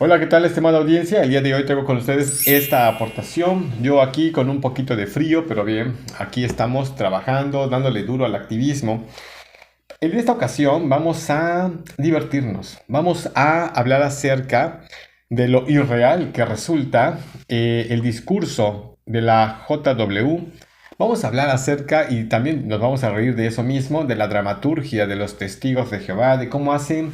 Hola, ¿qué tal, estimada audiencia? El día de hoy tengo con ustedes esta aportación. Yo aquí con un poquito de frío, pero bien, aquí estamos trabajando, dándole duro al activismo. En esta ocasión vamos a divertirnos, vamos a hablar acerca de lo irreal que resulta el discurso de la JW. Vamos a hablar acerca, y también nos vamos a reír de eso mismo, de la dramaturgia de los testigos de Jehová, de cómo hacen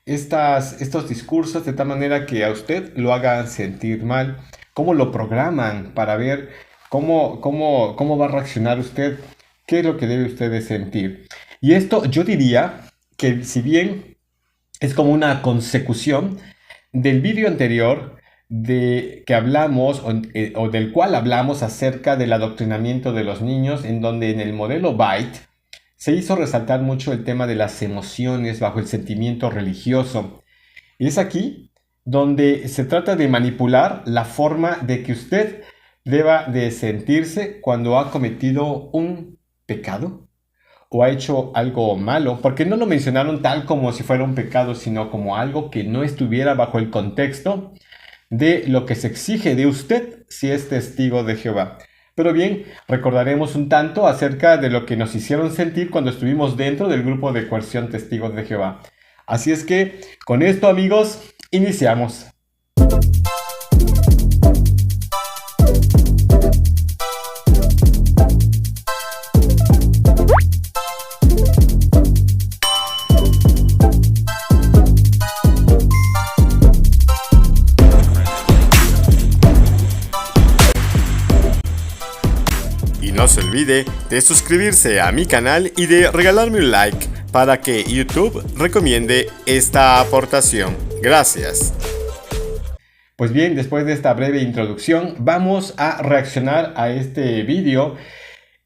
estos discursos de tal manera que a usted lo hagan sentir mal, cómo lo programan para ver cómo va a reaccionar usted, qué es lo que debe usted de sentir. Y esto yo diría que si bien es como una consecución del vídeo anterior de que hablamos o del cual hablamos acerca del adoctrinamiento de los niños, en donde en el modelo Byte se hizo resaltar mucho el tema de las emociones bajo el sentimiento religioso. Y es aquí donde se trata de manipular la forma de que usted deba de sentirse cuando ha cometido un pecado o ha hecho algo malo, porque no lo mencionaron tal como si fuera un pecado, sino como algo que no estuviera bajo el contexto de lo que se exige de usted si es testigo de Jehová. Pero bien, recordaremos un tanto acerca de lo que nos hicieron sentir cuando estuvimos dentro del grupo de coerción Testigos de Jehová. Así es que, con esto, amigos, iniciamos. Y no se olvide de suscribirse a mi canal y de regalarme un like para que YouTube recomiende esta aportación. Gracias. Pues bien, después de esta breve introducción, vamos a reaccionar a este vídeo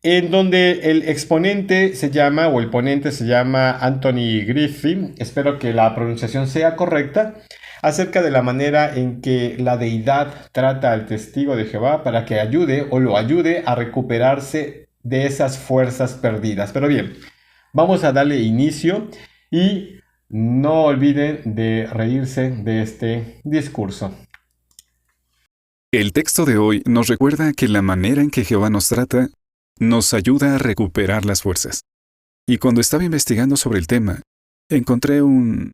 en donde el exponente se llama, o el ponente se llama Anthony Griffin, espero que la pronunciación sea correcta, acerca de la manera en que la deidad trata al testigo de Jehová para que ayude o lo ayude a recuperarse de esas fuerzas perdidas. Pero bien, vamos a darle inicio y no olviden de reírse de este discurso. El texto de hoy nos recuerda que la manera en que Jehová nos trata nos ayuda a recuperar las fuerzas. Y cuando estaba investigando sobre el tema, encontré un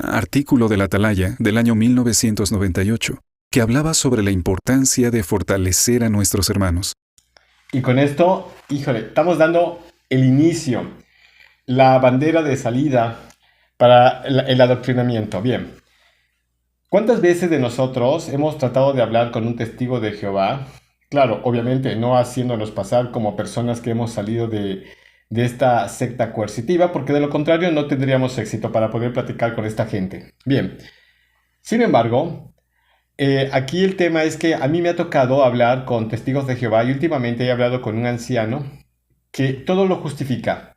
artículo de la Atalaya del año 1998 que hablaba sobre la importancia de fortalecer a nuestros hermanos. Y con esto, híjole, estamos dando el inicio, la bandera de salida para el adoctrinamiento. Bien, ¿cuántas veces de nosotros hemos tratado de hablar con un testigo de Jehová? Claro, obviamente no haciéndonos pasar como personas que hemos salido de esta secta coercitiva, porque de lo contrario no tendríamos éxito para poder platicar con esta gente. Bien, sin embargo, aquí el tema es que a mí me ha tocado hablar con testigos de Jehová y últimamente he hablado con un anciano que todo lo justifica.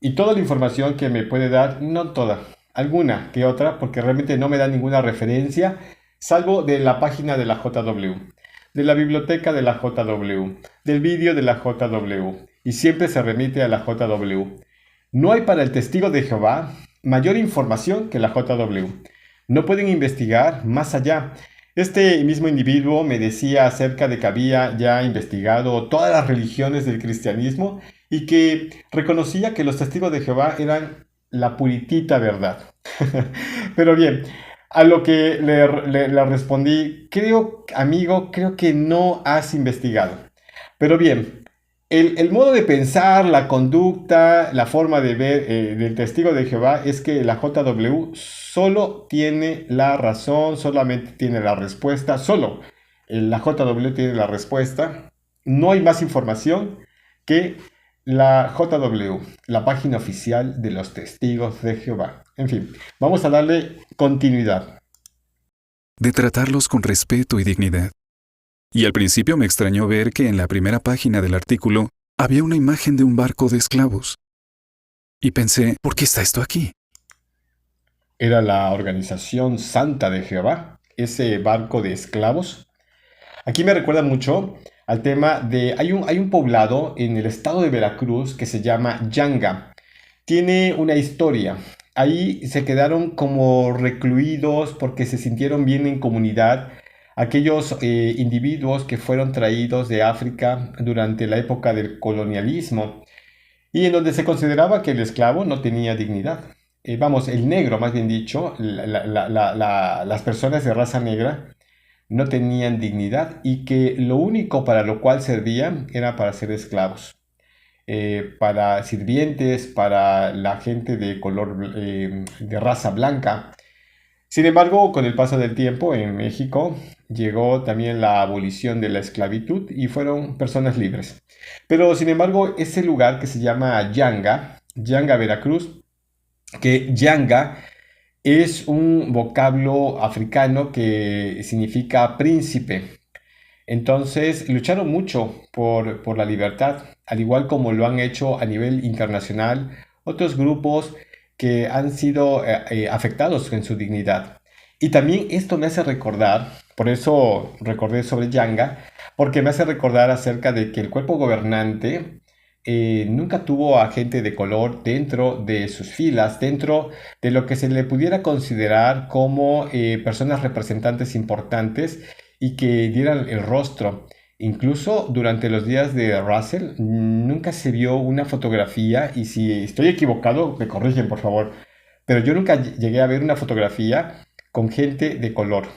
Y toda la información que me puede dar, no toda, alguna que otra, porque realmente no me da ninguna referencia, salvo de la página de la JW, de la biblioteca de la JW, del vídeo de la JW, y siempre se remite a la JW. No hay para el testigo de Jehová mayor información que la JW. No pueden investigar más allá. Este mismo individuo me decía acerca de que había ya investigado todas las religiones del cristianismo y que reconocía que los testigos de Jehová eran la puritita verdad. Pero bien, a lo que le respondí, amigo, creo que no has investigado. Pero bien, el modo de pensar, la conducta, la forma de ver del testigo de Jehová es que la JW solo tiene la razón, solamente tiene la respuesta, solo la JW tiene la respuesta. No hay más información que la JW, la página oficial de los testigos de Jehová. En fin, vamos a darle continuidad. De tratarlos con respeto y dignidad. Y al principio me extrañó ver que en la primera página del artículo había una imagen de un barco de esclavos. Y pensé, ¿por qué está esto aquí? Era la organización Santa de Jehová, ese barco de esclavos. Aquí me recuerda mucho al tema de... Hay un poblado en el estado de Veracruz que se llama Yanga. Tiene una historia Ahí se quedaron como recluidos porque se sintieron bien en comunidad. Aquellos individuos que fueron traídos de África durante la época del colonialismo y en donde se consideraba que el esclavo no tenía dignidad. Vamos, el negro, más bien dicho, las personas de raza negra no tenían dignidad y que lo único para lo cual servían era para ser esclavos. Para sirvientes, para la gente de color, de raza blanca. Sin embargo, con el paso del tiempo en México llegó también la abolición de la esclavitud y fueron personas libres. Pero sin embargo, ese lugar que se llama Yanga, Yanga, Veracruz, que Yanga es un vocablo africano que significa príncipe. Entonces lucharon mucho por la libertad, al igual como lo han hecho a nivel internacional otros grupos que han sido afectados en su dignidad. Y también esto me hace recordar, por eso recordé sobre Yanga, porque me hace recordar acerca de que el cuerpo gobernante nunca tuvo a gente de color dentro de sus filas, dentro de lo que se le pudiera considerar como personas representantes importantes y que dieran el rostro. Incluso durante los días de Russell nunca se vio una fotografía, y si estoy equivocado, me corrigen por favor, pero yo nunca llegué a ver una fotografía con gente de color.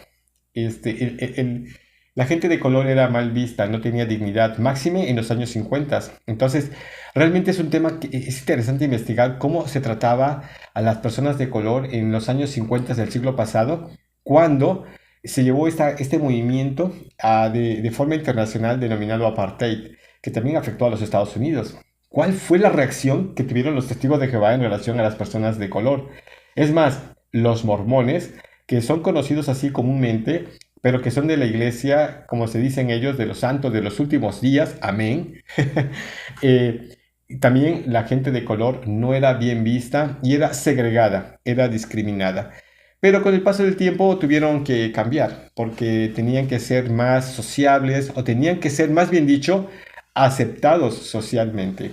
La gente de color era mal vista, no tenía dignidad, máxime en los años 50. Entonces, realmente es un tema que es interesante investigar cómo se trataba a las personas de color en los años 50 del siglo pasado, cuando se llevó este movimiento de forma internacional denominado apartheid, que también afectó a los Estados Unidos. ¿Cuál fue la reacción que tuvieron los testigos de Jehová en relación a las personas de color? Es más, los mormones, que son conocidos así comúnmente, pero que son de la iglesia, como se dicen ellos, de los santos de los últimos días, amén. eh, También la gente de color no era bien vista y era segregada, era discriminada. Pero con el paso del tiempo tuvieron que cambiar, porque tenían que ser más sociables o tenían que ser, más bien dicho, aceptados socialmente.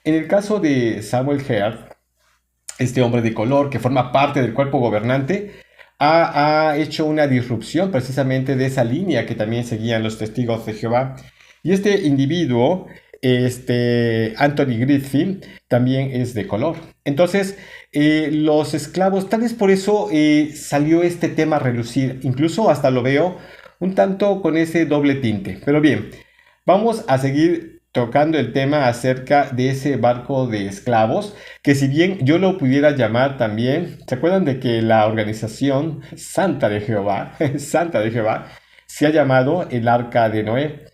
En el caso de Samuel Heard, este hombre de color que forma parte del cuerpo gobernante, ha hecho una disrupción precisamente de esa línea que también seguían los testigos de Jehová. Y este individuo, Anthony Griffin, también es de color. Entonces, los esclavos, tal vez por eso salió este tema a relucir. Incluso hasta lo veo un tanto con ese doble tinte. Pero bien, vamos a seguir tocando el tema acerca de ese barco de esclavos, que si bien yo lo pudiera llamar también, ¿se acuerdan de que la organización Santa de Jehová, Santa de Jehová, se ha llamado el Arca de Noé?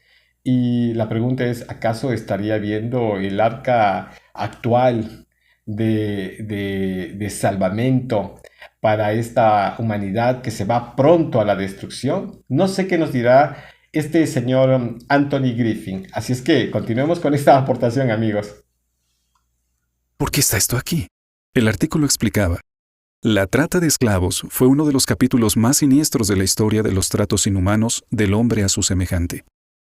Y la pregunta es, ¿acaso estaría viendo el arca actual de salvamento para esta humanidad que se va pronto a la destrucción? No sé qué nos dirá este señor Anthony Griffin. Así es que continuemos con esta aportación, amigos. ¿Por qué está esto aquí? El artículo explicaba: la trata de esclavos fue uno de los capítulos más siniestros de la historia de los tratos inhumanos del hombre a su semejante.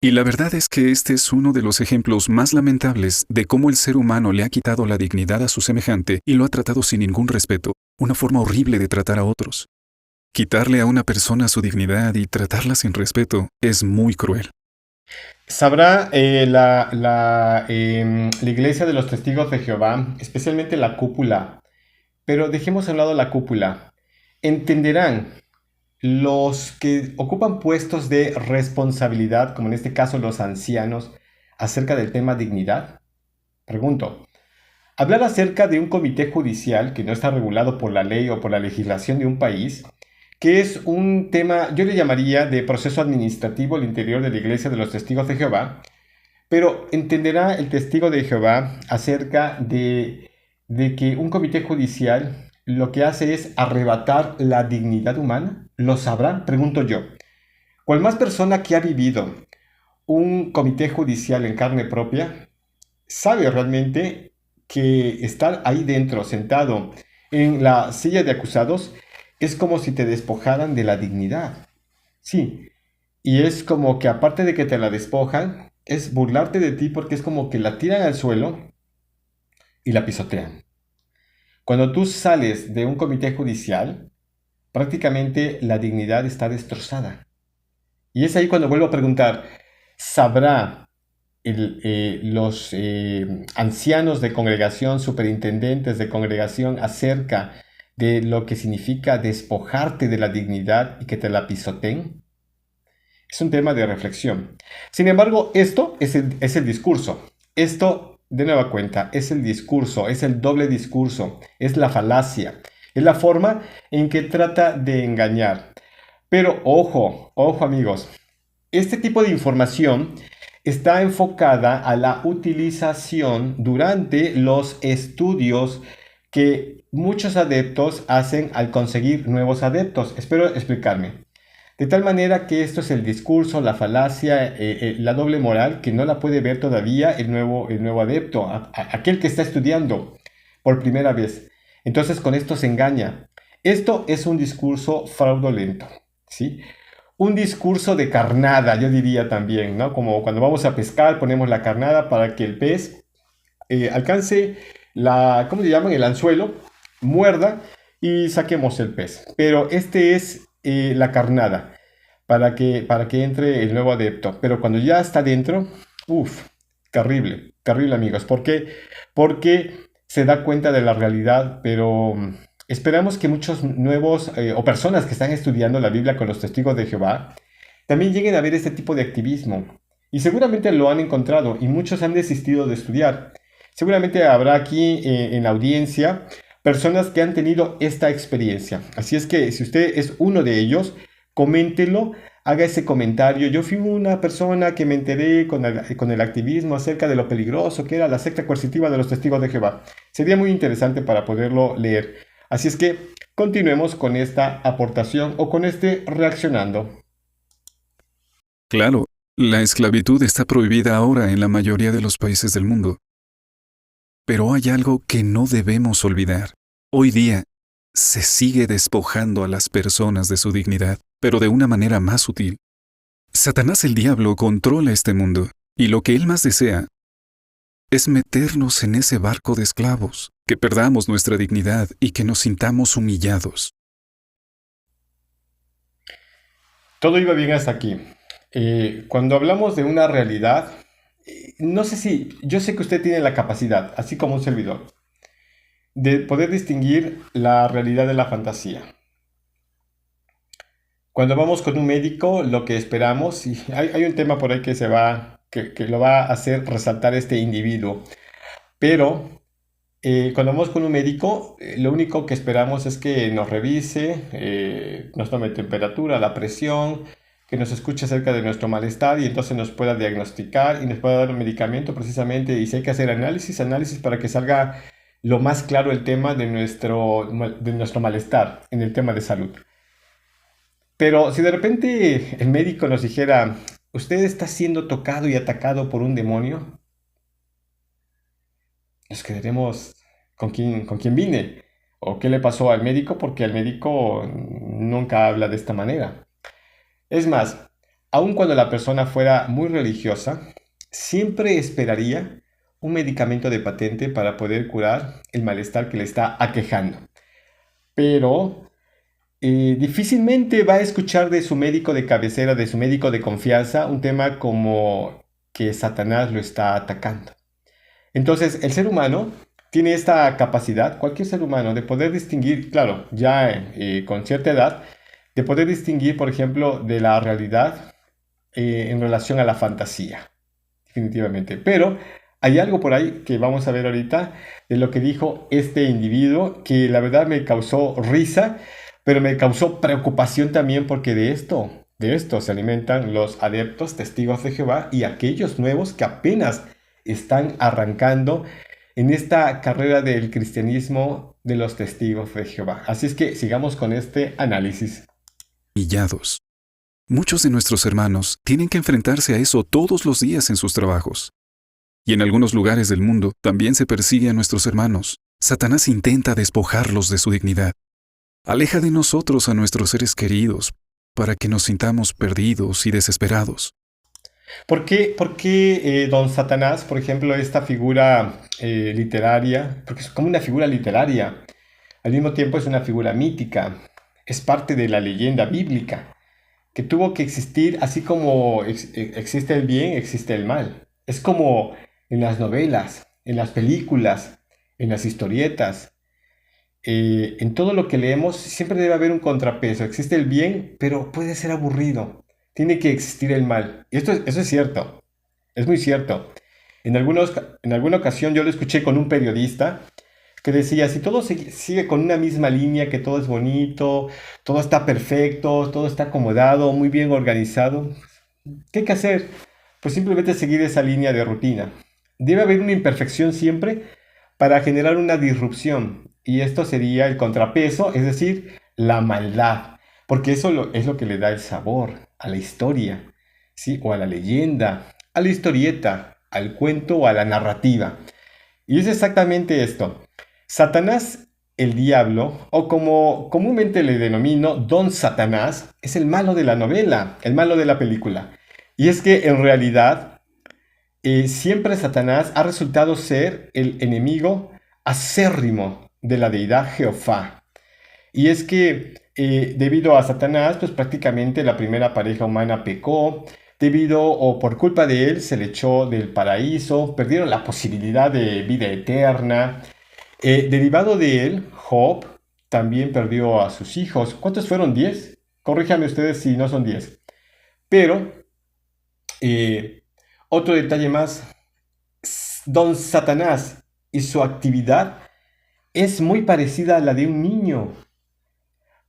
Y la verdad es que este es uno de los ejemplos más lamentables de cómo el ser humano le ha quitado la dignidad a su semejante y lo ha tratado sin ningún respeto, una forma horrible de tratar a otros. Quitarle a una persona su dignidad y tratarla sin respeto es muy cruel. Sabrá la iglesia de los testigos de Jehová, especialmente la cúpula, pero dejemos a un lado la cúpula. Entenderán los que ocupan puestos de responsabilidad, como en este caso los ancianos, acerca del tema dignidad. Pregunto, hablar acerca de un comité judicial que no está regulado por la ley o por la legislación de un país, que es un tema, yo le llamaría de proceso administrativo al interior de la Iglesia de los Testigos de Jehová, pero entenderá el testigo de Jehová acerca de que un comité judicial lo que hace es arrebatar la dignidad humana. ¿Lo sabrá? Pregunto yo. ¿Cuál más persona que ha vivido un comité judicial en carne propia sabe realmente que estar ahí dentro, sentado en la silla de acusados, es como si te despojaran de la dignidad? Sí, y es como que aparte de que te la despojan, es burlarte de ti porque es como que la tiran al suelo y la pisotean. Cuando tú sales de un comité judicial, prácticamente la dignidad está destrozada. Y es ahí cuando vuelvo a preguntar, ¿sabrá los ancianos de congregación, superintendentes de congregación acerca de lo que significa despojarte de la dignidad y que te la pisoteen? Es un tema de reflexión. Sin embargo, esto es el discurso. Esto, de nueva cuenta, es el discurso, es el doble discurso, es la falacia, es la forma en que trata de engañar. Pero ojo, ojo amigos, este tipo de información está enfocada a la utilización durante los estudios que muchos adeptos hacen al conseguir nuevos adeptos. Espero explicarme. De tal manera que esto es el discurso, la falacia, la doble moral que no la puede ver todavía el nuevo adepto, aquel que está estudiando por primera vez. Entonces con esto se engaña. Esto es un discurso fraudulento, ¿sí? Un discurso de carnada, yo diría también, ¿no? Como cuando vamos a pescar, ponemos la carnada para que el pez alcance ¿cómo se llaman? El anzuelo, muerda y saquemos el pez. Pero este es la carnada para que entre el nuevo adepto. Pero cuando ya está dentro, uff, terrible, terrible amigos. ¿Por qué? Porque se da cuenta de la realidad, pero esperamos que muchos nuevos o personas que están estudiando la Biblia con los testigos de Jehová también lleguen a ver este tipo de activismo. Y seguramente lo han encontrado y muchos han desistido de estudiar. Seguramente habrá aquí en la audiencia personas que han tenido esta experiencia. Así es que si usted es uno de ellos, coméntelo, haga ese comentario. Yo fui una persona que me enteré con el activismo acerca de lo peligroso que era la secta coercitiva de los testigos de Jehová. Sería muy interesante para poderlo leer. Así es que continuemos con esta aportación o con este reaccionando. Claro, la esclavitud está prohibida ahora en la mayoría de los países del mundo. Pero hay algo que no debemos olvidar. Hoy día, se sigue despojando a las personas de su dignidad, pero de una manera más sutil. Satanás el diablo controla este mundo, y lo que él más desea es meternos en ese barco de esclavos, que perdamos nuestra dignidad y que nos sintamos humillados. Todo iba bien hasta aquí. Cuando hablamos de una realidad, no sé si, yo sé que usted tiene la capacidad, así como un servidor, de poder distinguir la realidad de la fantasía. Cuando vamos con un médico, lo que esperamos, y hay un tema por ahí que lo va a hacer resaltar este individuo, pero cuando vamos con un médico, lo único que esperamos es que nos revise, nos tome temperatura, la presión, que nos escuche acerca de nuestro malestar y entonces nos pueda diagnosticar y nos pueda dar un medicamento precisamente. Y si hay que hacer análisis para que salga lo más claro el tema de nuestro malestar en el tema de salud. Pero si de repente el médico nos dijera, usted está siendo tocado y atacado por un demonio, nos quedaremos con quién vine o qué le pasó al médico, porque el médico nunca habla de esta manera. Es más, aun cuando la persona fuera muy religiosa, siempre esperaría un medicamento de patente para poder curar el malestar que le está aquejando. Pero difícilmente va a escuchar de su médico de cabecera, de su médico de confianza, un tema como que Satanás lo está atacando. Entonces, el ser humano tiene esta capacidad, cualquier ser humano, de poder distinguir, claro, ya con cierta edad, de poder distinguir, por ejemplo, de la realidad en relación a la fantasía, definitivamente. Pero hay algo por ahí que vamos a ver ahorita de lo que dijo este individuo, que la verdad me causó risa, pero me causó preocupación también porque de esto se alimentan los adeptos testigos de Jehová y aquellos nuevos que apenas están arrancando en esta carrera del cristianismo de los testigos de Jehová. Así es que sigamos con este análisis. Humillados. Muchos de nuestros hermanos tienen que enfrentarse a eso todos los días en sus trabajos. Y en algunos lugares del mundo también se persigue a nuestros hermanos. Satanás intenta despojarlos de su dignidad. Aleja de nosotros a nuestros seres queridos para que nos sintamos perdidos y desesperados. ¿Por qué don Satanás, por ejemplo, esta figura literaria, porque es como una figura literaria, al mismo tiempo es una figura mítica, es parte de la leyenda bíblica, que tuvo que existir así como existe el bien, existe el mal. Es como en las novelas, en las películas, en las historietas, en todo lo que leemos siempre debe haber un contrapeso. Existe el bien, pero puede ser aburrido. Tiene que existir el mal. Y eso es cierto, es muy cierto. En alguna ocasión yo lo escuché con un periodista que decía, si todo sigue con una misma línea, que todo es bonito, todo está perfecto, todo está acomodado, muy bien organizado, ¿qué hay que hacer? Pues simplemente seguir esa línea de rutina. Debe haber una imperfección siempre para generar una disrupción. Y esto sería el contrapeso, es decir, la maldad. Porque es lo que le da el sabor a la historia, ¿sí? O a la leyenda, a la historieta, al cuento o a la narrativa. Y es exactamente esto. Satanás, el diablo, o como comúnmente le denomino, Don Satanás, es el malo de la novela, el malo de la película. Y es que en realidad siempre Satanás ha resultado ser el enemigo acérrimo de la deidad Jehová. Y es que debido a Satanás, pues prácticamente la primera pareja humana pecó, debido o por culpa de él se le echó del paraíso, perdieron la posibilidad de vida eterna. Derivado de él, Job también perdió a sus hijos. ¿Cuántos fueron? 10. Corríjanme ustedes si no son 10. Pero, eh, otro detalle más, Don Satanás y su actividad es muy parecida a la de un niño,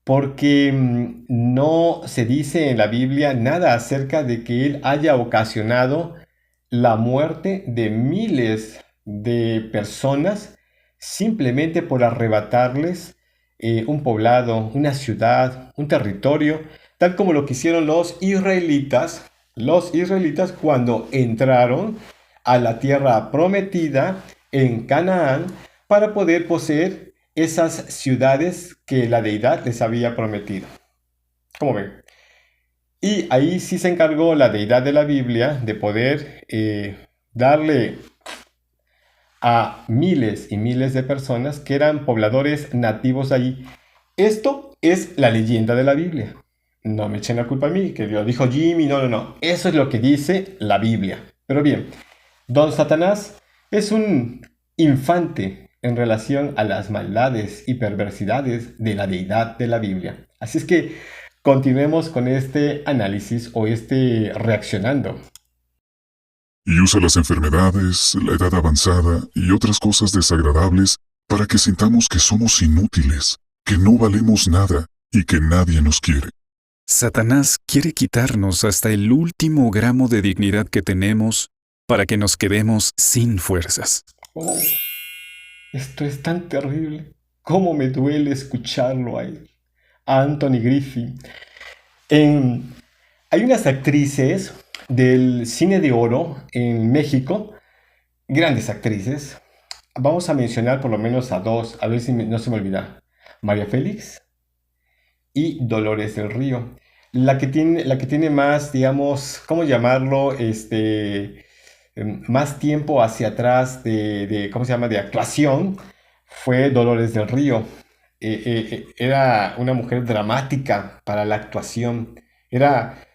porque no se dice en la Biblia nada acerca de que él haya ocasionado la muerte de miles de personas simplemente por arrebatarles un poblado, una ciudad, un territorio, tal como lo que hicieron los israelitas cuando entraron a la tierra prometida en Canaán para poder poseer esas ciudades que la deidad les había prometido. ¿Cómo ven? Y ahí sí se encargó la deidad de la Biblia de poder darle a miles y miles de personas que eran pobladores nativos allí. Esto es la leyenda de la Biblia. No me echen la culpa a mí, que lo dijo Jimmy, no, no, no. Eso es lo que dice la Biblia. Pero bien, Don Satanás es un infante en relación a las maldades y perversidades de la deidad de la Biblia. Así es que continuemos con este análisis o este reaccionando. Y usa las enfermedades, la edad avanzada y otras cosas desagradables para que sintamos que somos inútiles, que no valemos nada y que nadie nos quiere. Satanás quiere quitarnos hasta el último gramo de dignidad que tenemos para que nos quedemos sin fuerzas. Oh, esto es tan terrible. ¿Cómo me duele escucharlo a él? A Anthony Griffith. Hay unas actrices del cine de oro en México, grandes actrices. Vamos a mencionar por lo menos a dos, a ver si no se me olvida. María Félix y Dolores del Río. La que tiene más, digamos, ¿cómo llamarlo? Más tiempo hacia atrás ¿cómo se llama? De actuación, fue Dolores del Río. Era una mujer dramática para la actuación. Era,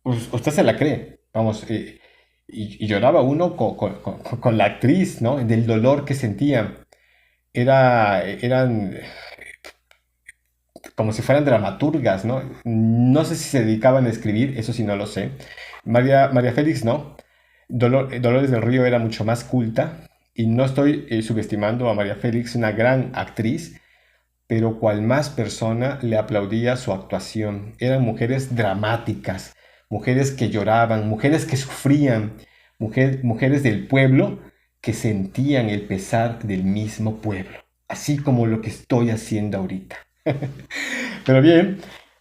usted se la cree, vamos, y lloraba uno con la actriz, ¿no? Del dolor que sentía. Eran como si fueran dramaturgas, ¿no? No sé si se dedicaban a escribir, eso sí no lo sé. María Félix no. Dolores del Río era mucho más culta y no estoy subestimando a María Félix, una gran actriz, pero cual más persona le aplaudía su actuación. Eran mujeres dramáticas, mujeres que lloraban, mujeres que sufrían, mujeres del pueblo que sentían el pesar del mismo pueblo, así como lo que estoy haciendo ahorita. Pero bien,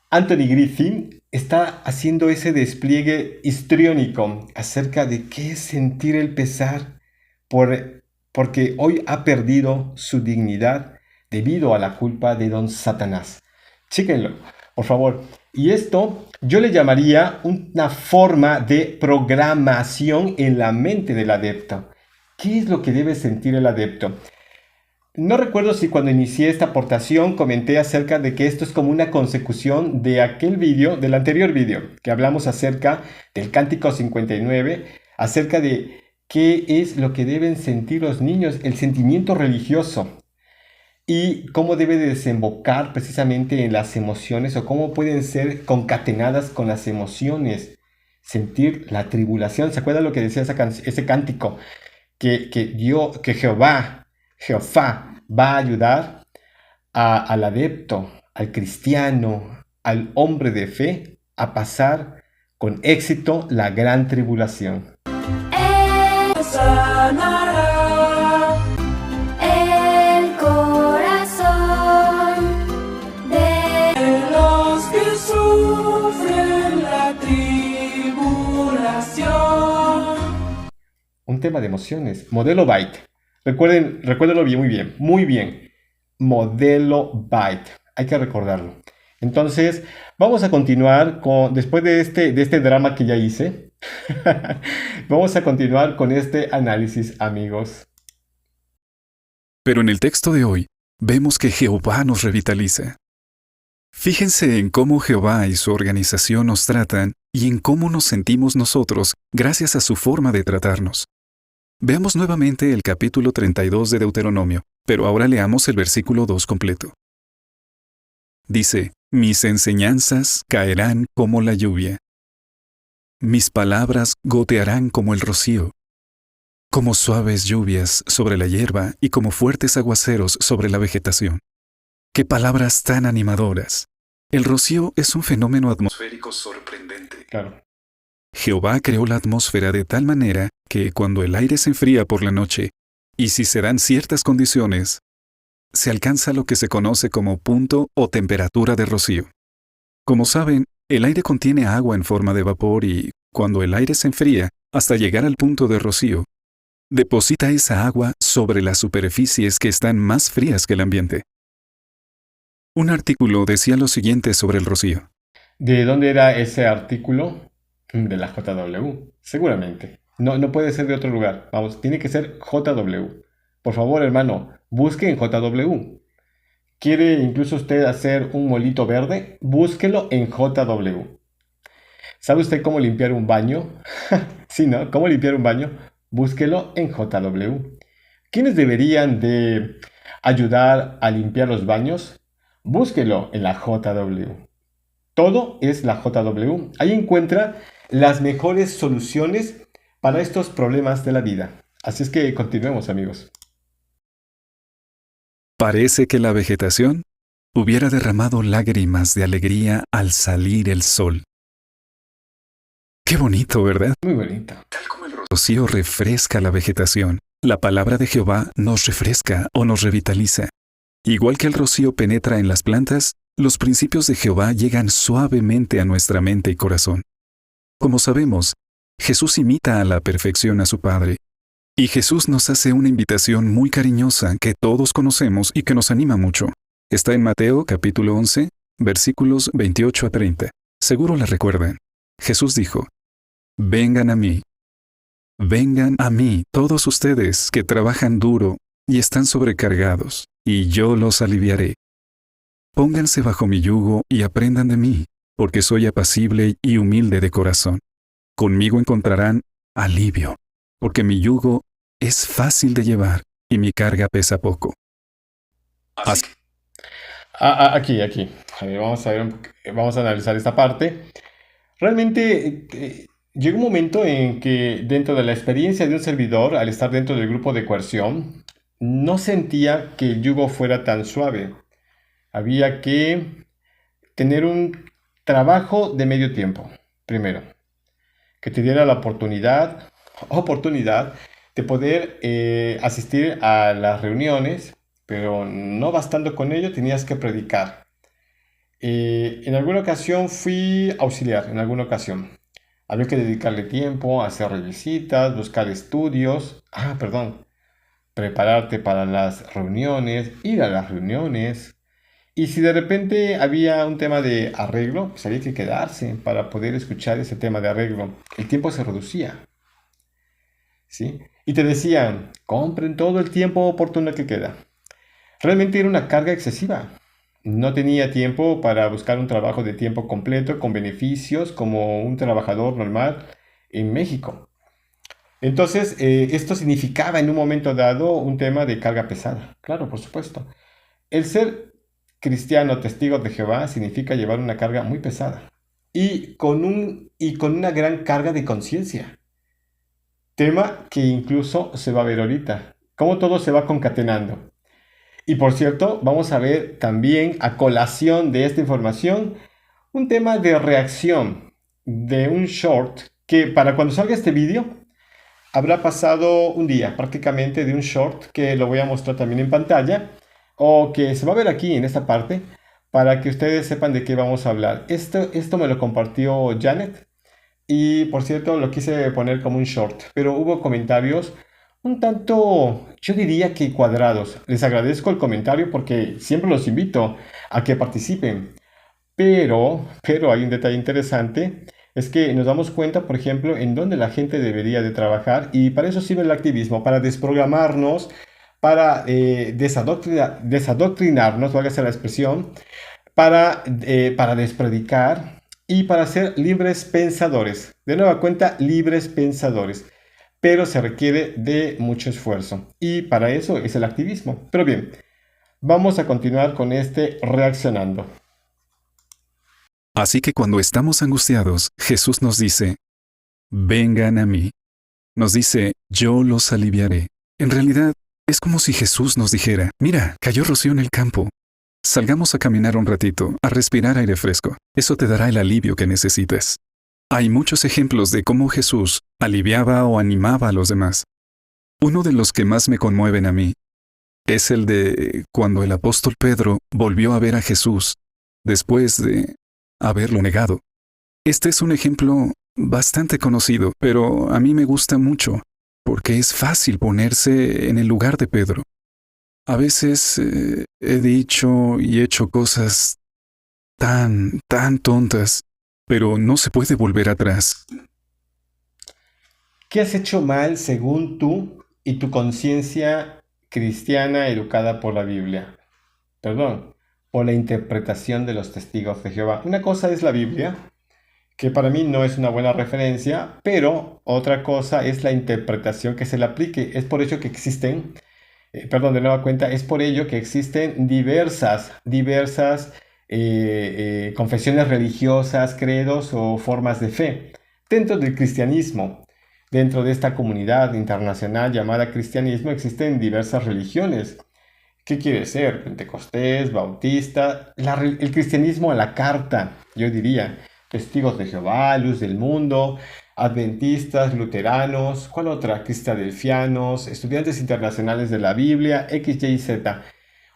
Anthony Griffith está haciendo ese despliegue histriónico acerca de qué es sentir el pesar porque hoy ha perdido su dignidad debido a la culpa de Don Satanás. Chéquenlo, por favor. Y esto yo le llamaría una forma de programación en la mente del adepto. ¿Qué es lo que debe sentir el adepto? No recuerdo si cuando inicié esta aportación comenté acerca de que esto es como una consecución de aquel vídeo, del anterior vídeo, que hablamos acerca del Cántico 59, acerca de qué es lo que deben sentir los niños, el sentimiento religioso, y cómo debe de desembocar precisamente en las emociones o cómo pueden ser concatenadas con las emociones. Sentir la tribulación. ¿Se acuerdan lo que decía ese cántico? Que Jehová va a ayudar al adepto, al cristiano, al hombre de fe a pasar con éxito la gran tribulación. Sanará el corazón de los que sufren la tribulación. Un tema de emociones. Modelo Byte. Recuérdenlo bien, muy bien. Modelo Byte. Hay que recordarlo. Entonces, vamos a continuar después de este drama que ya hice, vamos a continuar con este análisis, amigos. Pero en el texto de hoy, vemos que Jehová nos revitaliza. Fíjense en cómo Jehová y su organización nos tratan y en cómo nos sentimos nosotros gracias a su forma de tratarnos. Veamos nuevamente el capítulo 32 de Deuteronomio, pero ahora leamos el versículo 2 completo. Dice, mis enseñanzas caerán como la lluvia. Mis palabras gotearán como el rocío, como suaves lluvias sobre la hierba y como fuertes aguaceros sobre la vegetación. ¡Qué palabras tan animadoras! El rocío es un fenómeno atmosférico sorprendente. Claro. Jehová creó la atmósfera de tal manera que cuando el aire se enfría por la noche, y si se dan ciertas condiciones, se alcanza lo que se conoce como punto o temperatura de rocío. Como saben, el aire contiene agua en forma de vapor y, cuando el aire se enfría, hasta llegar al punto de rocío, deposita esa agua sobre las superficies que están más frías que el ambiente. Un artículo decía lo siguiente sobre el rocío. ¿De dónde era ese artículo? De la JW, seguramente. No puede ser de otro lugar. Vamos, tiene que ser JW. Por favor, hermano, busque en JW. ¿Quiere incluso usted hacer un molito verde? Búsquelo en JW. ¿Sabe usted cómo limpiar un baño? Sí, ¿no? ¿Cómo limpiar un baño? Búsquelo en JW. ¿Quiénes deberían de ayudar a limpiar los baños? Búsquelo en la JW. Todo es la JW. Ahí encuentra las mejores soluciones para estos problemas de la vida. Así es que continuemos, amigos. Parece que la vegetación hubiera derramado lágrimas de alegría al salir el sol. Qué bonito, ¿verdad? Muy bonito. Tal como el rocío refresca la vegetación, la palabra de Jehová nos refresca o nos revitaliza. Igual que el rocío penetra en las plantas, los principios de Jehová llegan suavemente a nuestra mente y corazón. Como sabemos, Jesús imita a la perfección a su Padre. Y Jesús nos hace una invitación muy cariñosa que todos conocemos y que nos anima mucho. Está en Mateo capítulo 11, versículos 28 a 30. Seguro la recuerdan. Jesús dijo, vengan a mí, todos ustedes que trabajan duro y están sobrecargados, y yo los aliviaré. Pónganse bajo mi yugo y aprendan de mí, porque soy apacible y humilde de corazón. Conmigo encontrarán alivio, porque mi yugo es fácil de llevar y mi carga pesa poco. Aquí. A ver, vamos a analizar esta parte. Realmente llegó un momento en que dentro de la experiencia de un servidor, al estar dentro del grupo de coerción, no sentía que el yugo fuera tan suave. Había que tener un trabajo de medio tiempo, primero, que te diera la oportunidad de poder asistir a las reuniones, pero no bastando con ello, tenías que predicar. En alguna ocasión fui auxiliar, en alguna ocasión. Había que dedicarle tiempo, hacer revisitas, buscar estudios, prepararte para las reuniones, ir a las reuniones. Y si de repente había un tema de arreglo, pues había que quedarse para poder escuchar ese tema de arreglo. El tiempo se reducía, ¿sí? Y te decían, compren todo el tiempo oportuno que queda. Realmente era una carga excesiva. No tenía tiempo para buscar un trabajo de tiempo completo con beneficios como un trabajador normal en México. Entonces, esto significaba en un momento dado un tema de carga pesada. Claro, por supuesto. El ser cristiano, testigo de Jehová, significa llevar una carga muy pesada y con una gran carga de conciencia. Tema que incluso se va a ver ahorita. Cómo todo se va concatenando. Y por cierto, vamos a ver también a colación de esta información un tema de reacción de un short que para cuando salga este vídeo habrá pasado un día prácticamente de un short que lo voy a mostrar también en pantalla o que se va a ver aquí en esta parte para que ustedes sepan de qué vamos a hablar. Esto me lo compartió Janet y por cierto lo quise poner como un short, pero hubo comentarios un tanto, yo diría que cuadrados. Les agradezco el comentario porque siempre los invito a que participen. Pero hay un detalle interesante, es que nos damos cuenta, por ejemplo, en dónde la gente debería de trabajar y para eso sirve el activismo, para desprogramarnos, para desadoctrinarnos, válgase la expresión, para despredicar y para ser libres pensadores. De nueva cuenta, libres pensadores. Pero se requiere de mucho esfuerzo y para eso es el activismo. Pero bien, vamos a continuar con este reaccionando. Así que cuando estamos angustiados, Jesús nos dice, vengan a mí. Nos dice, yo los aliviaré. En realidad, es como si Jesús nos dijera, mira, cayó rocío en el campo. Salgamos a caminar un ratito, a respirar aire fresco. Eso te dará el alivio que necesitas. Hay muchos ejemplos de cómo Jesús aliviaba o animaba a los demás. Uno de los que más me conmueven a mí es el de cuando el apóstol Pedro volvió a ver a Jesús después de haberlo negado. Este es un ejemplo bastante conocido, pero a mí me gusta mucho, porque es fácil ponerse en el lugar de Pedro. A veces he dicho y hecho cosas tan tontas, pero no se puede volver atrás. ¿Qué has hecho mal según tú y tu conciencia cristiana educada por la Biblia? Perdón, por la interpretación de los testigos de Jehová. Una cosa es la Biblia, que para mí no es una buena referencia, pero otra cosa es la interpretación que se le aplique. Es por ello que existen, de nueva cuenta, es por ello que existen diversas confesiones religiosas, credos o formas de fe dentro del cristianismo. Dentro de esta comunidad internacional llamada cristianismo existen diversas religiones. ¿Qué quiere ser? Pentecostés, bautista, el cristianismo a la carta, yo diría. Testigos de Jehová, Luz del Mundo, adventistas, luteranos, ¿cuál otra? Cristadelfianos, estudiantes internacionales de la Biblia, X, Y, Z.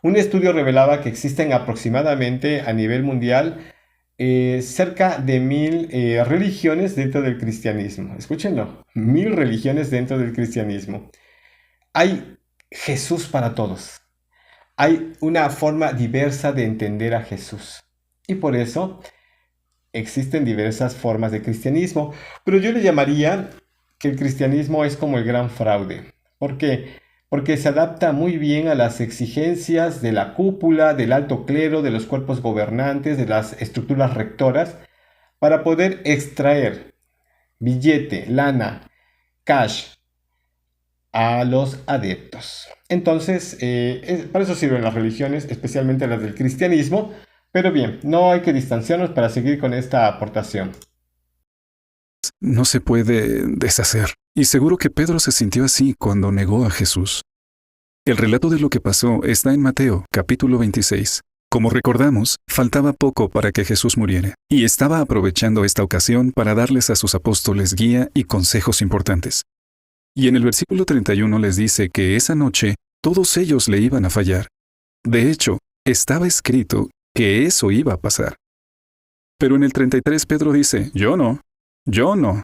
Un estudio revelaba que existen aproximadamente a nivel mundial cerca de 1000 religiones dentro del cristianismo. Escúchenlo, 1000 religiones dentro del cristianismo. Hay Jesús para todos. Hay una forma diversa de entender a Jesús. Y por eso existen diversas formas de cristianismo. Pero yo le llamaría que el cristianismo es como el gran fraude. ¿Por qué? Porque se adapta muy bien a las exigencias de la cúpula, del alto clero, de los cuerpos gobernantes, de las estructuras rectoras, para poder extraer billete, lana, cash a los adeptos. Entonces, para eso sirven las religiones, especialmente las del cristianismo. Pero bien, no hay que distanciarnos para seguir con esta aportación. No se puede deshacer. Y seguro que Pedro se sintió así cuando negó a Jesús. El relato de lo que pasó está en Mateo, capítulo 26. Como recordamos, faltaba poco para que Jesús muriera, y estaba aprovechando esta ocasión para darles a sus apóstoles guía y consejos importantes. Y en el versículo 31 les dice que esa noche todos ellos le iban a fallar. De hecho, estaba escrito que eso iba a pasar. Pero en el 33 Pedro dice, yo no,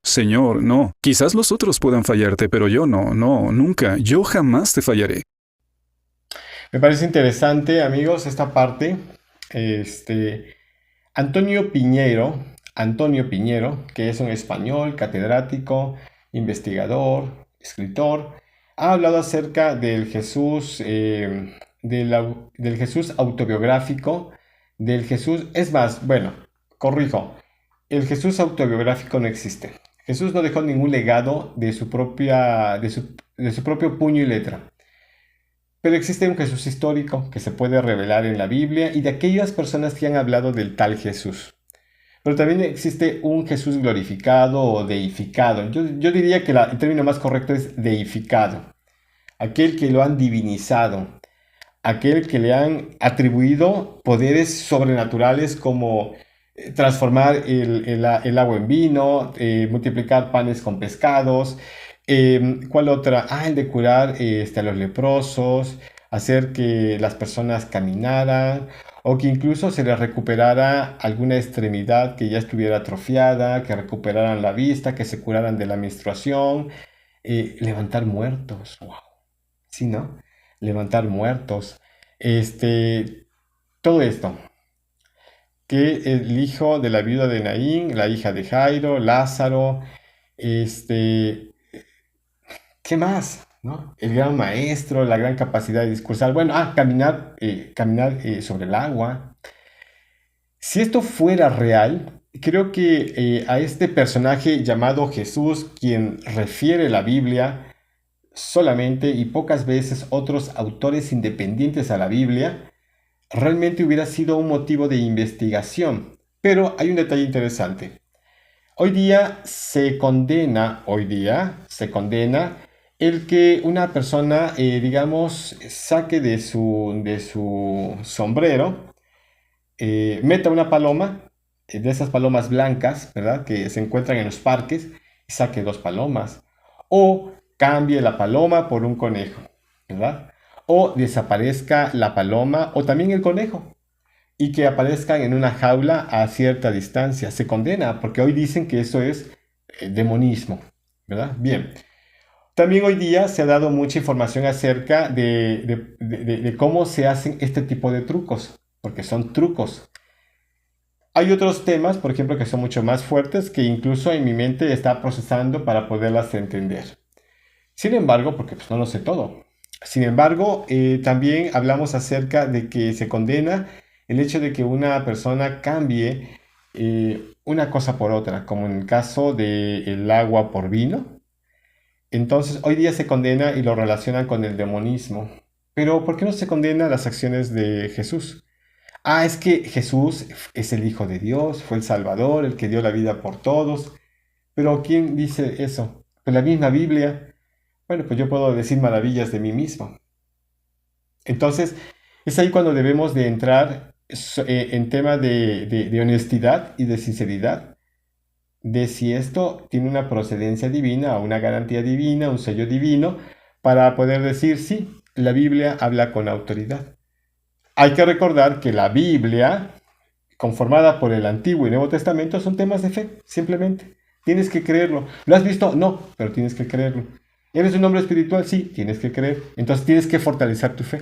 Señor, no. Quizás los otros puedan fallarte, pero yo no, nunca, yo jamás te fallaré. Me parece interesante, amigos, esta parte. Antonio Piñero, que es un español, catedrático, investigador, escritor, ha hablado acerca del Jesús del Jesús autobiográfico, del Jesús, es más, bueno, corrijo, el Jesús autobiográfico no existe. Jesús no dejó ningún legado de su propio puño y letra. Pero existe un Jesús histórico que se puede revelar en la Biblia y de aquellas personas que han hablado del tal Jesús. Pero también existe un Jesús glorificado o deificado. Yo diría que el término más correcto es deificado. Aquel que lo han divinizado. Aquel que le han atribuido poderes sobrenaturales como transformar el agua en vino, multiplicar panes con pescados. ¿Cuál otra? El de curar a los leprosos, hacer que las personas caminaran o que incluso se les recuperara alguna extremidad que ya estuviera atrofiada, que recuperaran la vista, que se curaran de la menstruación, levantar muertos, wow, sí, ¿no? Levantar muertos, todo esto, que el hijo de la viuda de Naín, la hija de Jairo, Lázaro, ¿qué más? ¿No? El gran maestro, la gran capacidad de discursar, bueno, caminar sobre el agua. Si esto fuera real, creo que a este personaje llamado Jesús, quien refiere la Biblia solamente y pocas veces otros autores independientes a la Biblia, realmente hubiera sido un motivo de investigación. Pero hay un detalle interesante. Hoy día se condena el que una persona, digamos, saque de su sombrero, meta una paloma, de esas palomas blancas, ¿verdad? Que se encuentran en los parques, y saque dos palomas. O cambie la paloma por un conejo, ¿verdad? O desaparezca la paloma o también el conejo y que aparezcan en una jaula a cierta distancia. Se condena porque hoy dicen que eso es demonismo, ¿verdad? Bien. También hoy día se ha dado mucha información acerca de cómo se hacen este tipo de trucos, porque son trucos. Hay otros temas, por ejemplo, que son mucho más fuertes que incluso en mi mente está procesando para poderlas entender. Sin embargo, porque pues no lo sé todo. Sin embargo, también hablamos acerca de que se condena el hecho de que una persona cambie una cosa por otra, como en el caso del agua por vino. Entonces, hoy día se condena y lo relacionan con el demonismo. Pero, ¿por qué no se condena las acciones de Jesús? Es que Jesús es el Hijo de Dios, fue el Salvador, el que dio la vida por todos. Pero, ¿quién dice eso? Pues la misma Biblia. Bueno, pues yo puedo decir maravillas de mí mismo. Entonces, es ahí cuando debemos de entrar en tema de honestidad y de sinceridad, de si esto tiene una procedencia divina, una garantía divina, un sello divino, para poder decir, sí, la Biblia habla con autoridad. Hay que recordar que la Biblia, conformada por el Antiguo y Nuevo Testamento, son temas de fe, simplemente. Tienes que creerlo. ¿Lo has visto? No, pero tienes que creerlo. ¿Eres un hombre espiritual? Sí, tienes que creer. Entonces tienes que fortalecer tu fe.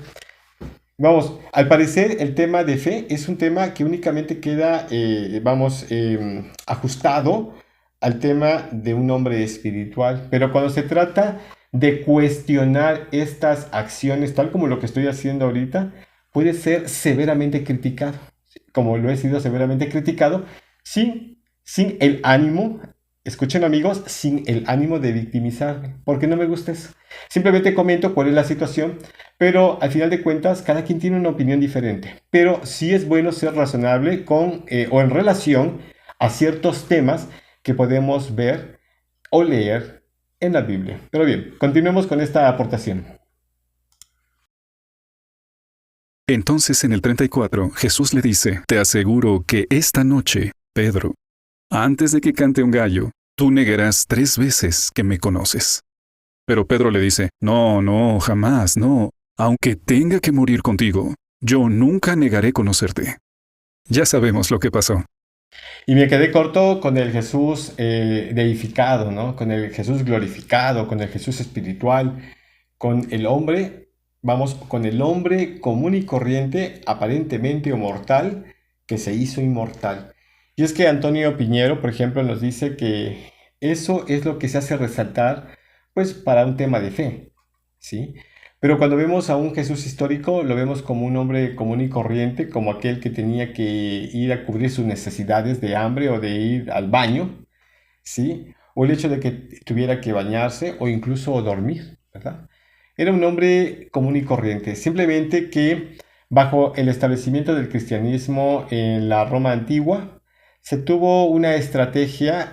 Vamos, al parecer el tema de fe es un tema que únicamente queda, ajustado al tema de un hombre espiritual. Pero cuando se trata de cuestionar estas acciones, tal como lo que estoy haciendo ahorita, puede ser severamente criticado, como lo he sido severamente criticado, sin el ánimo, escuchen amigos, sin el ánimo de victimizarme, porque no me gusta eso. Simplemente comento cuál es la situación, pero al final de cuentas cada quien tiene una opinión diferente. Pero sí es bueno ser razonable con o en relación a ciertos temas que podemos ver o leer en la Biblia. Pero bien, continuemos con esta aportación. Entonces en el 34, Jesús le dice, te aseguro que esta noche, Pedro, antes de que cante un gallo, tú negarás 3 veces que me conoces. Pero Pedro le dice, no, jamás, no. Aunque tenga que morir contigo, yo nunca negaré conocerte. Ya sabemos lo que pasó. Y me quedé corto con el Jesús deificado, ¿no? Con el Jesús glorificado, con el Jesús espiritual, con el hombre, con el hombre común y corriente, aparentemente mortal, que se hizo inmortal. Y es que Antonio Piñero, por ejemplo, nos dice que eso es lo que se hace resaltar, pues, para un tema de fe, ¿sí? Pero cuando vemos a un Jesús histórico, lo vemos como un hombre común y corriente, como aquel que tenía que ir a cubrir sus necesidades de hambre o de ir al baño, ¿sí? O el hecho de que tuviera que bañarse o incluso dormir, ¿verdad? Era un hombre común y corriente, simplemente que bajo el establecimiento del cristianismo en la Roma antigua, se tuvo una estrategia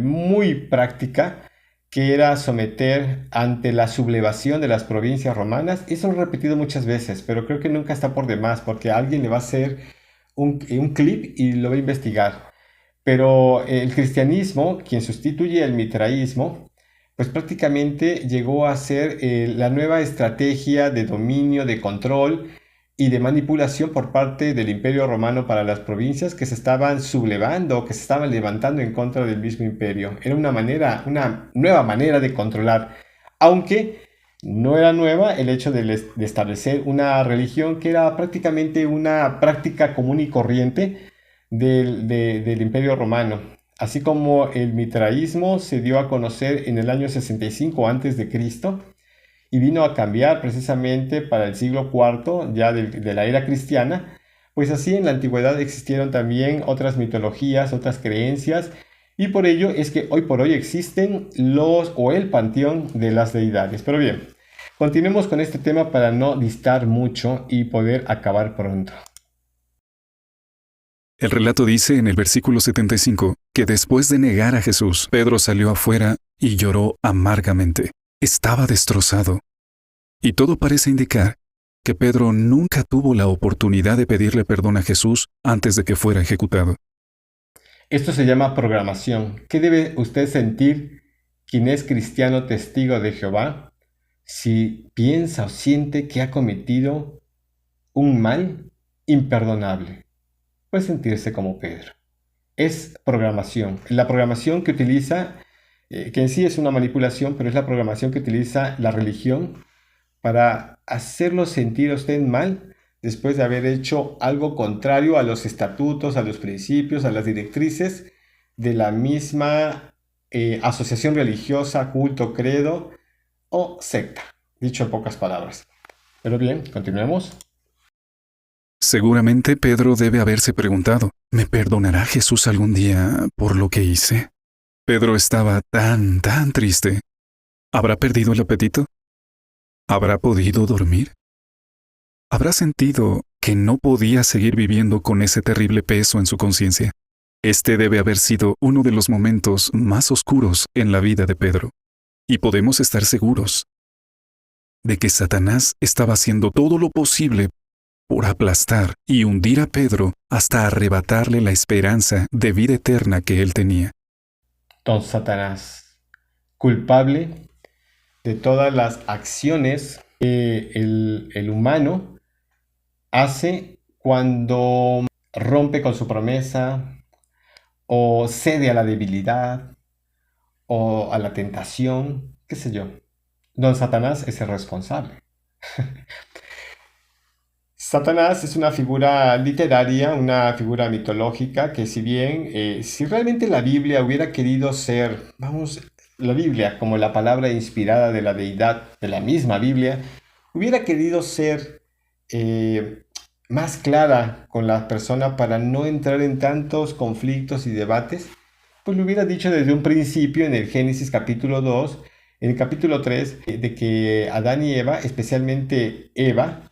muy práctica que era someter ante la sublevación de las provincias romanas. Eso lo he repetido muchas veces, pero creo que nunca está por demás, porque alguien le va a hacer un clip y lo va a investigar. Pero el cristianismo, quien sustituye al mitraísmo, pues prácticamente llegó a ser la nueva estrategia de dominio, de control y de manipulación por parte del Imperio Romano para las provincias que se estaban sublevando, que se estaban levantando en contra del mismo imperio. Era una nueva manera de controlar, aunque no era nueva el hecho de establecer una religión que era prácticamente una práctica común y corriente del Imperio Romano. Así como el mitraísmo se dio a conocer en el año 65 a.C., y vino a cambiar precisamente para el siglo IV ya de la era cristiana, pues así en la antigüedad existieron también otras mitologías, otras creencias, y por ello es que hoy por hoy existen los o el panteón de las deidades. Pero bien, continuemos con este tema para no distar mucho y poder acabar pronto. El relato dice en el versículo 75 que después de negar a Jesús, Pedro salió afuera y lloró amargamente. Estaba destrozado. Y todo parece indicar que Pedro nunca tuvo la oportunidad de pedirle perdón a Jesús antes de que fuera ejecutado. Esto se llama programación. ¿Qué debe usted sentir quien es cristiano testigo de Jehová si piensa o siente que ha cometido un mal imperdonable? Puede sentirse como Pedro. Es programación. La programación que utiliza, que en sí es una manipulación, pero es la programación que utiliza la religión para hacerlo sentir a usted mal después de haber hecho algo contrario a los estatutos, a los principios, a las directrices de la misma asociación religiosa, culto, credo o secta, dicho en pocas palabras. Pero bien, continuemos. Seguramente Pedro debe haberse preguntado, ¿me perdonará Jesús algún día por lo que hice? Pedro estaba tan triste. ¿Habrá perdido el apetito? ¿Habrá podido dormir? ¿Habrá sentido que no podía seguir viviendo con ese terrible peso en su conciencia? Este debe haber sido uno de los momentos más oscuros en la vida de Pedro. Y podemos estar seguros de que Satanás estaba haciendo todo lo posible por aplastar y hundir a Pedro hasta arrebatarle la esperanza de vida eterna que él tenía. Don Satanás, culpable de todas las acciones que el humano hace cuando rompe con su promesa o cede a la debilidad o a la tentación, qué sé yo. Don Satanás es el responsable. Satanás es una figura literaria, una figura mitológica que si bien, si realmente la Biblia hubiera querido ser, la Biblia como la palabra inspirada de la deidad, de la misma Biblia, hubiera querido ser más clara con la persona para no entrar en tantos conflictos y debates, pues le hubiera dicho desde un principio en el Génesis capítulo 2, en el capítulo 3, de que Adán y Eva, especialmente Eva,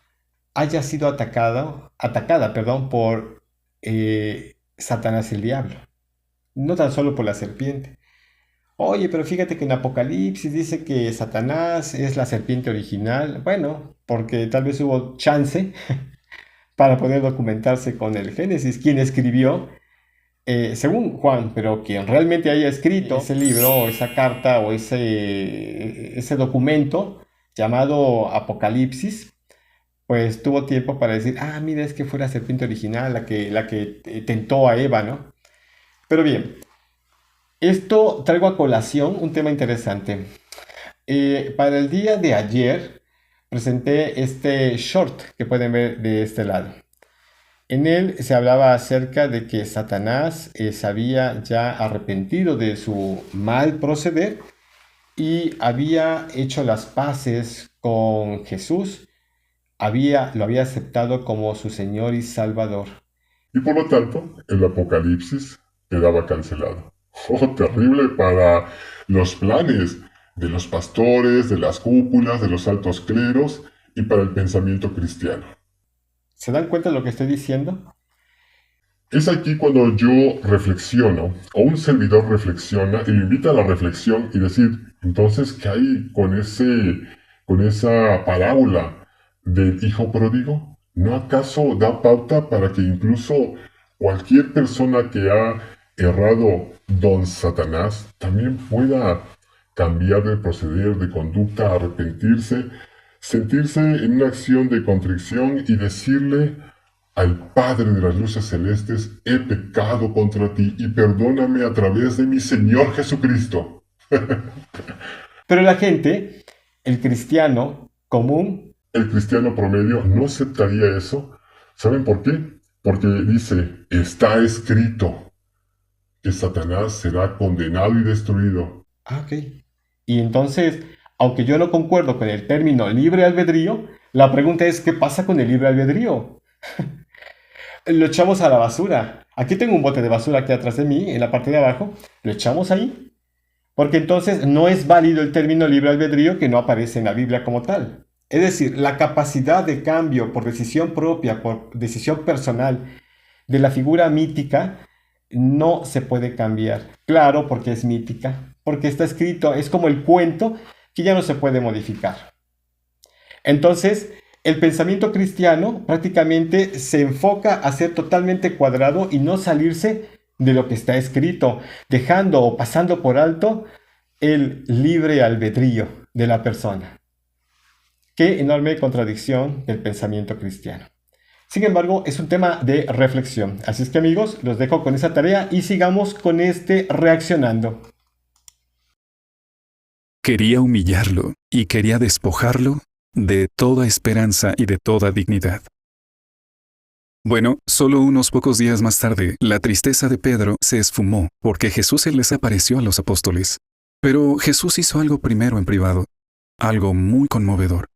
haya sido atacada, por Satanás el diablo, no tan solo por la serpiente. Oye, pero fíjate que en Apocalipsis dice que Satanás es la serpiente original. Bueno, porque tal vez hubo chance para poder documentarse con el Génesis. Quien escribió, según Juan, pero quien realmente haya escrito ese libro, o esa carta, o ese documento llamado Apocalipsis, pues tuvo tiempo para decir, mira, es que fue la serpiente original la que tentó a Eva, ¿no? Pero bien, esto traigo a colación un tema interesante. Para el día de ayer presenté este short que pueden ver de este lado. En él se hablaba acerca de que Satanás se había ya arrepentido de su mal proceder y había hecho las paces con Jesús, lo había aceptado como su Señor y Salvador. Y por lo tanto, el Apocalipsis quedaba cancelado. Oh, terrible para los planes de los pastores, de las cúpulas, de los altos cleros y para el pensamiento cristiano. ¿Se dan cuenta de lo que estoy diciendo? Es aquí cuando yo reflexiono, o un servidor reflexiona y lo invita a la reflexión y decir, entonces, ¿qué hay con esa parábola del hijo pródigo? ¿No acaso da pauta para que incluso cualquier persona que ha errado don Satanás también pueda cambiar de proceder, de conducta, arrepentirse, sentirse en una acción de contrición y decirle al Padre de las luces celestes, he pecado contra ti y perdóname a través de mi Señor Jesucristo? Pero la gente, el cristiano común, El cristiano promedio no aceptaría eso. ¿Saben por qué? Porque dice, está escrito que Satanás será condenado y destruido. ok. Y entonces, aunque yo no concuerdo con el término libre albedrío, la pregunta es, ¿qué pasa con el libre albedrío? Lo echamos a la basura. Aquí tengo un bote de basura aquí atrás de mí, en la parte de abajo. Lo echamos ahí. Porque entonces no es válido el término libre albedrío que no aparece en la Biblia como tal. Es decir, la capacidad de cambio por decisión propia, por decisión personal de la figura mítica no se puede cambiar. Claro, porque es mítica, porque está escrito, es como el cuento que ya no se puede modificar. Entonces, el pensamiento cristiano prácticamente se enfoca a ser totalmente cuadrado y no salirse de lo que está escrito, dejando o pasando por alto el libre albedrío de la persona. Qué enorme contradicción del pensamiento cristiano. Sin embargo, es un tema de reflexión. Así es que amigos, los dejo con esa tarea y sigamos con este reaccionando. Quería humillarlo y quería despojarlo de toda esperanza y de toda dignidad. Bueno, solo unos pocos días más tarde, la tristeza de Pedro se esfumó porque Jesús se les apareció a los apóstoles. Pero Jesús hizo algo primero en privado, algo muy conmovedor.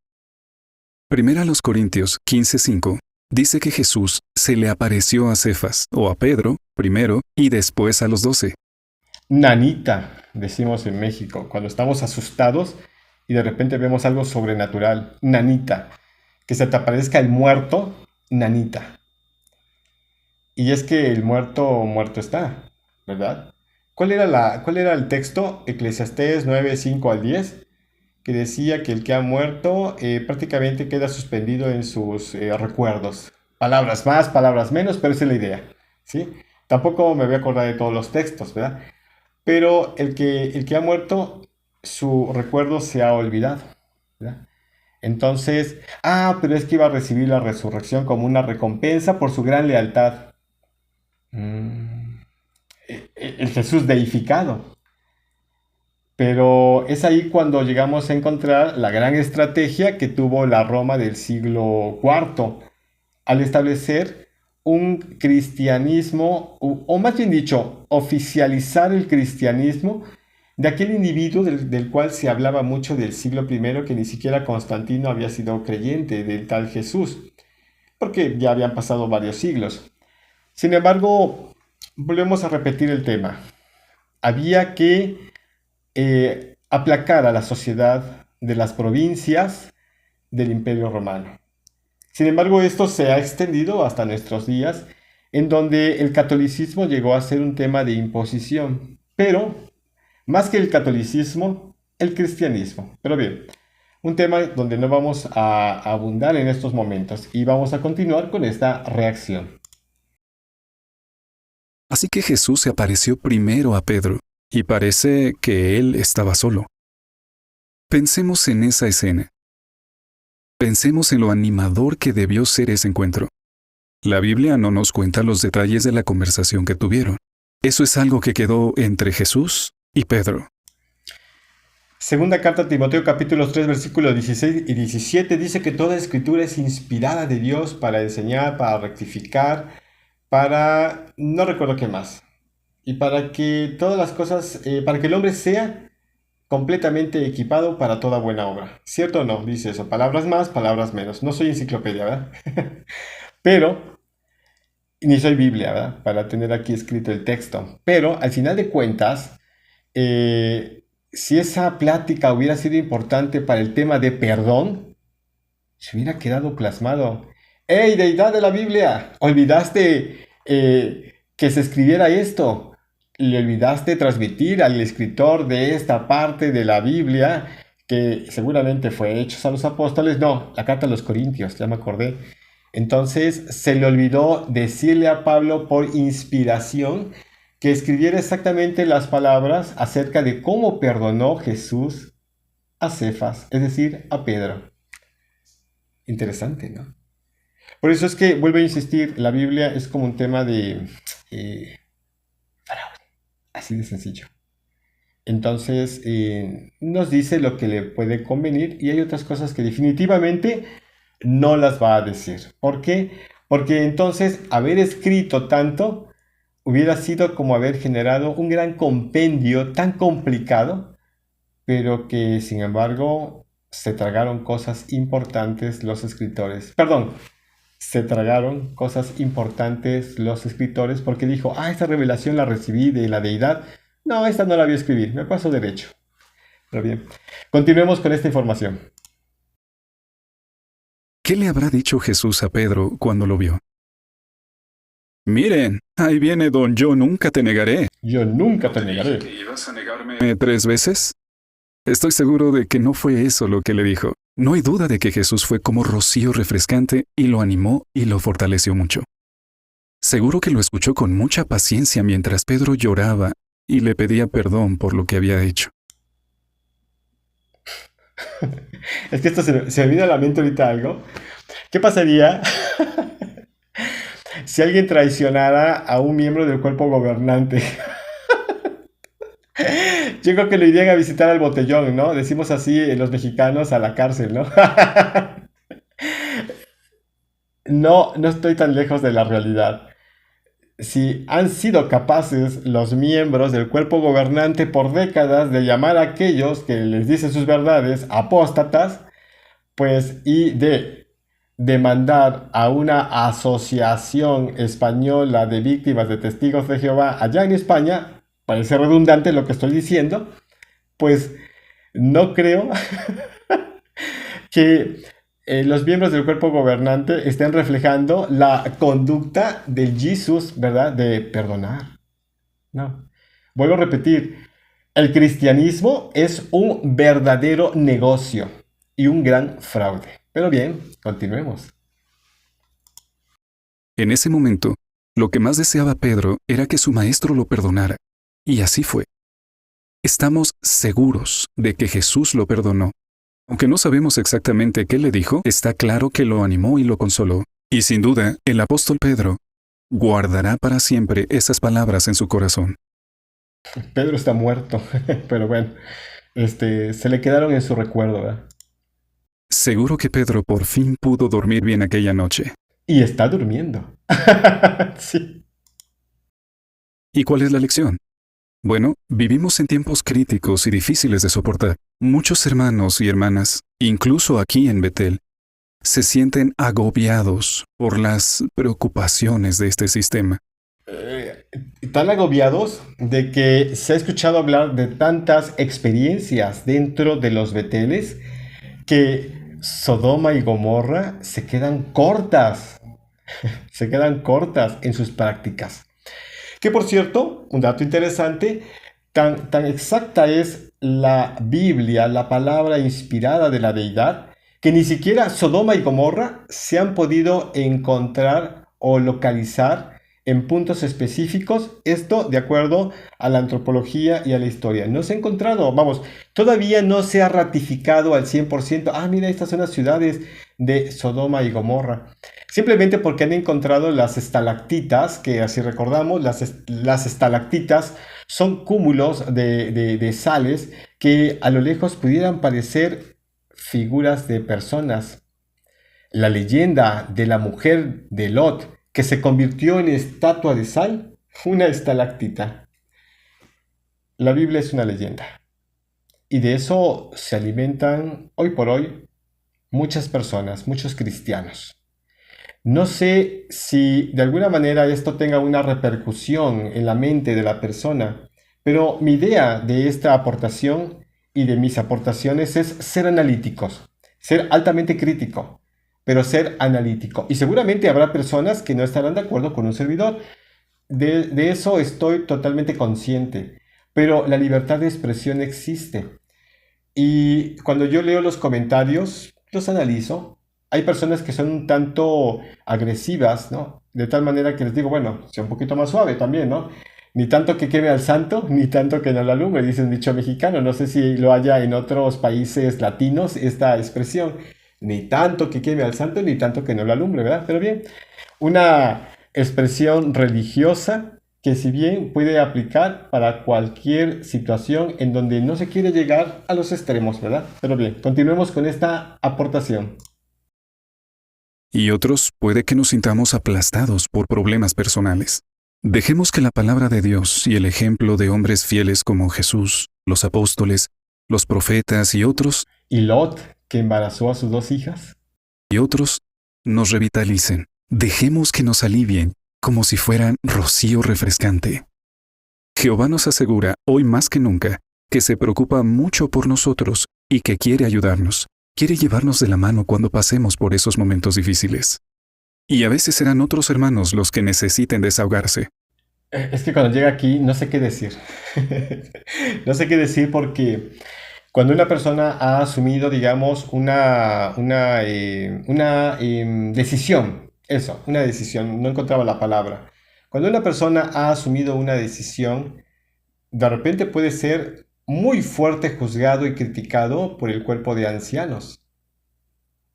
Primera a los Corintios 15:5 dice que Jesús se le apareció a Cefas, o a Pedro, primero, y después a los 12. Nanita, decimos en México, cuando estamos asustados y de repente vemos algo sobrenatural. Nanita. Que se te aparezca el muerto, nanita. Y es que el muerto, muerto está, ¿verdad? ¿Cuál era el texto? Eclesiastés 9, 5 al 10, que decía que el que ha muerto prácticamente queda suspendido en sus recuerdos. Palabras más, palabras menos, pero esa es la idea, ¿sí? Tampoco me voy a acordar de todos los textos, ¿verdad? Pero el que ha muerto, su recuerdo se ha olvidado, ¿verdad? Entonces, pero es que iba a recibir la resurrección como una recompensa por su gran lealtad. El Jesús deificado. Pero es ahí cuando llegamos a encontrar la gran estrategia que tuvo la Roma del siglo IV al establecer un cristianismo, o más bien dicho, oficializar el cristianismo de aquel individuo del cual se hablaba mucho del siglo I, que ni siquiera Constantino había sido creyente del tal Jesús, porque ya habían pasado varios siglos. Sin embargo, volvemos a repetir el tema. Había que aplacar a la sociedad de las provincias del Imperio Romano. Sin embargo, esto se ha extendido hasta nuestros días, en donde el catolicismo llegó a ser un tema de imposición, pero más que el catolicismo, el cristianismo. Pero bien, un tema donde no vamos a abundar en estos momentos y vamos a continuar con esta reacción. Así que Jesús se apareció primero a Pedro, y parece que él estaba solo. Pensemos en esa escena. Pensemos en lo animador que debió ser ese encuentro. La Biblia no nos cuenta los detalles de la conversación que tuvieron. Eso es algo que quedó entre Jesús y Pedro. Segunda carta a Timoteo capítulo 3 versículos 16 y 17 dice que toda escritura es inspirada de Dios para enseñar, para rectificar, no recuerdo qué más. Y para que todas las cosas, para que el hombre sea completamente equipado para toda buena obra. ¿Cierto o no? Dice eso. Palabras más, palabras menos. No soy enciclopedia, ¿verdad? Pero, ni soy Biblia, ¿verdad? Para tener aquí escrito el texto. Pero, al final de cuentas, si esa plática hubiera sido importante para el tema de perdón, se hubiera quedado plasmado. ¡Ey, deidad de la Biblia! ¿Olvidaste que se escribiera esto? ¿Le olvidaste transmitir al escritor de esta parte de la Biblia, que seguramente fue Hechos a los Apóstoles? No, la carta a los Corintios, ya me acordé. Entonces se le olvidó decirle a Pablo por inspiración que escribiera exactamente las palabras acerca de cómo perdonó Jesús a Cefas, es decir, a Pedro. Interesante, ¿no? Por eso es que, vuelvo a insistir, la Biblia es como un tema de fraude, así de sencillo. Entonces, nos dice lo que le puede convenir y hay otras cosas que definitivamente no las va a decir. ¿Por qué? Porque entonces haber escrito tanto hubiera sido como haber generado un gran compendio tan complicado, pero que sin embargo se tragaron cosas importantes los escritores. Perdón, se tragaron cosas importantes los escritores porque dijo, esta revelación la recibí de la deidad. No, esta no la voy a escribir, me paso derecho. Pero bien, continuemos con esta información. ¿Qué le habrá dicho Jesús a Pedro cuando lo vio? Miren, ahí viene don Yo nunca te negaré. Yo nunca te negaré. ¿Que ibas a negarme 3 veces? Estoy seguro de que no fue eso lo que le dijo. No hay duda de que Jesús fue como rocío refrescante y lo animó y lo fortaleció mucho. Seguro que lo escuchó con mucha paciencia mientras Pedro lloraba y le pedía perdón por lo que había hecho. Es que esto se me vino a la mente ahorita algo. ¿Qué pasaría si alguien traicionara a un miembro del cuerpo gobernante? Yo creo que lo irían a visitar al botellón, ¿no? Decimos así los mexicanos, a la cárcel, ¿no? No estoy tan lejos de la realidad. Si han sido capaces los miembros del cuerpo gobernante por décadas de llamar a aquellos que les dicen sus verdades apóstatas, pues y de demandar a una asociación española de víctimas de testigos de Jehová allá en España, parece redundante lo que estoy diciendo, pues no creo que los miembros del cuerpo gobernante estén reflejando la conducta del Jesús, ¿verdad? De perdonar. No. Vuelvo a repetir, el cristianismo es un verdadero negocio y un gran fraude. Pero bien, continuemos. En ese momento, lo que más deseaba Pedro era que su maestro lo perdonara. Y así fue. Estamos seguros de que Jesús lo perdonó. Aunque no sabemos exactamente qué le dijo, está claro que lo animó y lo consoló. Y sin duda, el apóstol Pedro guardará para siempre esas palabras en su corazón. Pedro está muerto, pero bueno, se le quedaron en su recuerdo, ¿verdad? Seguro que Pedro por fin pudo dormir bien aquella noche. Y está durmiendo. Sí. ¿Y cuál es la lección? Bueno, vivimos en tiempos críticos y difíciles de soportar. Muchos hermanos y hermanas, incluso aquí en Betel, se sienten agobiados por las preocupaciones de este sistema. Tan agobiados de que se ha escuchado hablar de tantas experiencias dentro de los Beteles que Sodoma y Gomorra se quedan cortas en sus prácticas. Que por cierto, un dato interesante, tan exacta es la Biblia, la palabra inspirada de la deidad, que ni siquiera Sodoma y Gomorra se han podido encontrar o localizar en puntos específicos, esto de acuerdo a la antropología y a la historia. No se ha encontrado, vamos, todavía no se ha ratificado al 100%, mira, estas son las ciudades de Sodoma y Gomorra. Simplemente porque han encontrado las estalactitas, que así recordamos, las estalactitas son cúmulos de sales que a lo lejos pudieran parecer figuras de personas. La leyenda de la mujer de Lot, que se convirtió en estatua de sal, una estalactita. La Biblia es una leyenda. Y de eso se alimentan hoy por hoy muchas personas, muchos cristianos. No sé si de alguna manera esto tenga una repercusión en la mente de la persona, pero mi idea de esta aportación y de mis aportaciones es ser analíticos, ser altamente crítico, pero ser analítico. Y seguramente habrá personas que no estarán de acuerdo con un servidor. De eso estoy totalmente consciente, pero la libertad de expresión existe. Y cuando yo leo los comentarios, los analizo. Hay personas que son un tanto agresivas, ¿no? De tal manera que les digo, bueno, sea un poquito más suave también, ¿no? Ni tanto que queme al santo, ni tanto que no lo alumbre, dice un dicho mexicano. No sé si lo haya en otros países latinos esta expresión. Ni tanto que queme al santo, ni tanto que no lo alumbre, ¿verdad? Pero bien, una expresión religiosa que si bien puede aplicar para cualquier situación en donde no se quiere llegar a los extremos, ¿verdad? Pero bien, continuemos con esta aportación. Y otros puede que nos sintamos aplastados por problemas personales. Dejemos que la palabra de Dios y el ejemplo de hombres fieles como Jesús, los apóstoles, los profetas y otros ¿Y Lot, que embarazó a sus 2 hijas? nos revitalicen. Dejemos que nos alivien como si fueran rocío refrescante. Jehová nos asegura, hoy más que nunca, que se preocupa mucho por nosotros y que quiere ayudarnos. Quiere llevarnos de la mano cuando pasemos por esos momentos difíciles. Y a veces serán otros hermanos los que necesiten desahogarse. Es que cuando llega aquí no sé qué decir. No sé qué decir porque cuando una persona ha asumido, digamos, una decisión, eso, una decisión, no encontraba la palabra. Cuando una persona ha asumido una decisión, de repente puede ser muy fuerte juzgado y criticado por el cuerpo de ancianos.